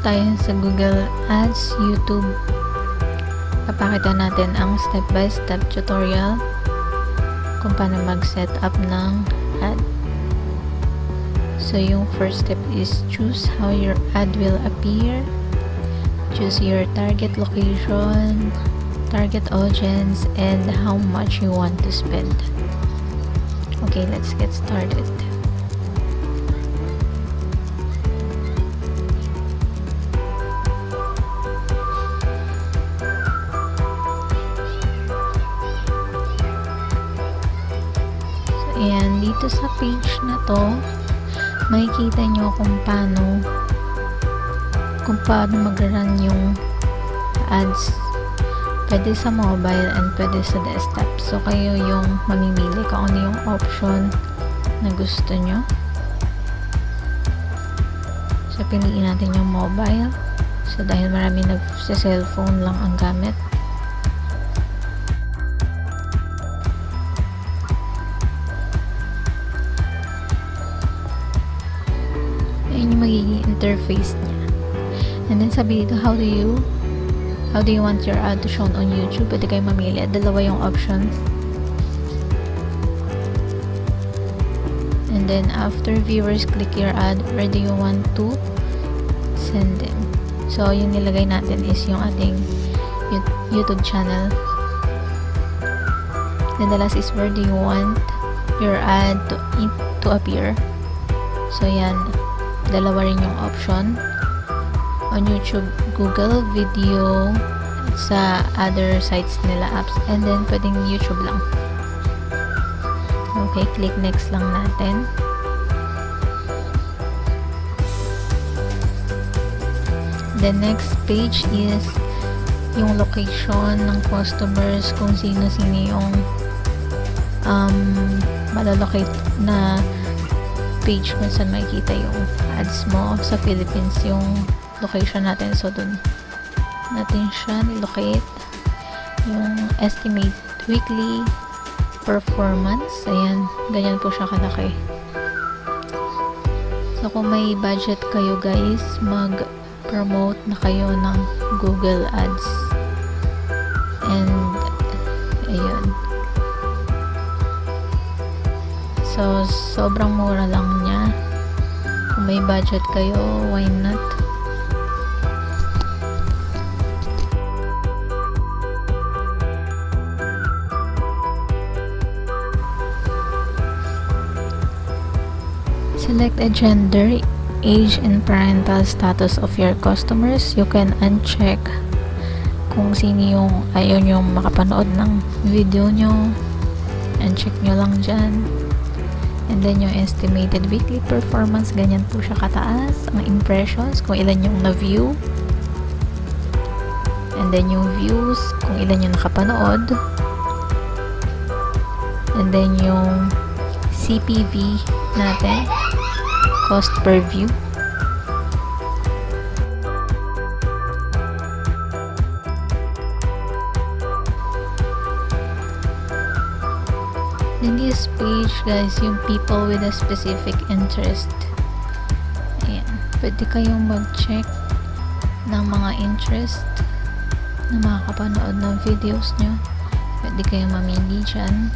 tayo sa Google Ads, YouTube. Papakita natin ang step-by-step tutorial kung paano mag-set up ng ad. So, yung first step is choose how your ad will appear. Choose your target location, target audience, and how much you want to spend. Okay, let's get started. Ayan, dito sa page na to, makikita nyo kung paano mag-run yung ads. Pwede sa mobile and pwede sa desktop. So, kayo yung mamimili kung ano yung option na gusto nyo. So, piliin natin yung mobile. So, dahil marami nag-cellphone lang ang gamit. Yung magiging interface niya. And then sabi dito, how do you want your ad to shown on YouTube? Pwede kayo mamili at dalawa yung options. And then after viewers click your ad, where do you want to send them? So yung nilagay natin is yung ating YouTube channel. Then the last is where do you want your ad to appear? So yan, dalawa rin yung option on YouTube, Google Video, sa other sites nila, apps, and then pwedeng YouTube lang. Okay, click next lang natin. The next page is yung location ng customers, kung sino-sino yung malalocate na page kung saan makikita yung ads mo. Sa Philippines yung location natin, so dun natin siya nilocate. Yung estimate weekly performance, ayan, ganyan po siya kalaki. So kung may budget kayo guys, mag-promote na kayo ng Google Ads. And ayun, so sobrang mura lang niya. Kung may budget kayo, why not? Select a gender, age, and parental status of your customers. You can uncheck kung sino yung ayaw nyo makapanood ng video nyo. Uncheck nyo lang dyan. And then yung estimated weekly performance, ganyan po siya kataas. Ang impressions, kung ilan yung na-view. And then yung views, kung ilan yung nakapanood. And then yung CPV natin, cost per view. In this page guys, yung people with a specific interest. Ayan, pwede kayong mag-check ng mga interest na makakapanood ng videos nyo. Pwede kayong mamili dyan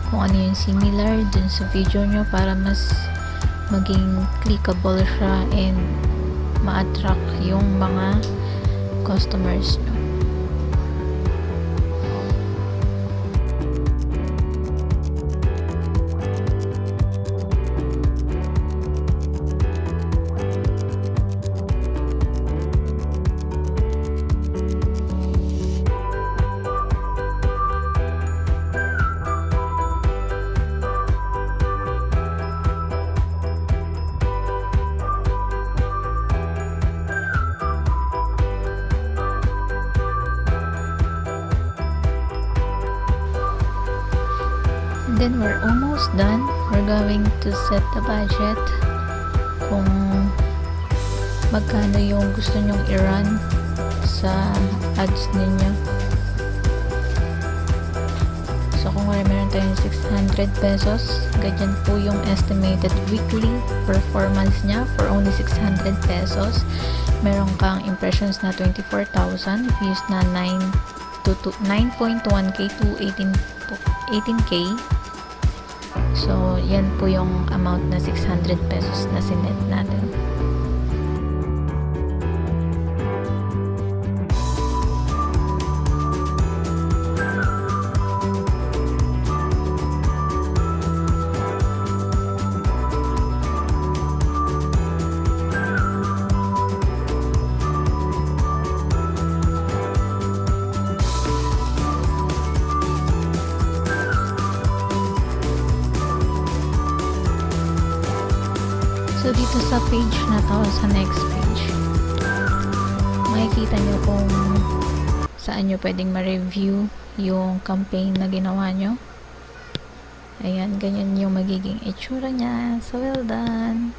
kung ano yung similar dun sa video nyo para mas maging clickable siya and ma-attract yung mga customers nyo. Then we're almost done. We're going to set the budget kung magkano yung gusto nyong i-run sa ads ninyo. So kung meron makikita yung 600 pesos. Ganyan po yung estimated weekly performance niya for only 600 pesos. Meron kang impressions na 24,000, views na 9.1k to 18k. So, yan po yung amount na 600 pesos na sinet natin. So, dito sa page na to, sa next page, makikita nyo kung saan nyo pwedeng ma-review yung campaign na ginawa nyo. Ayan, ganyan yung magiging itsura niya. So, well done!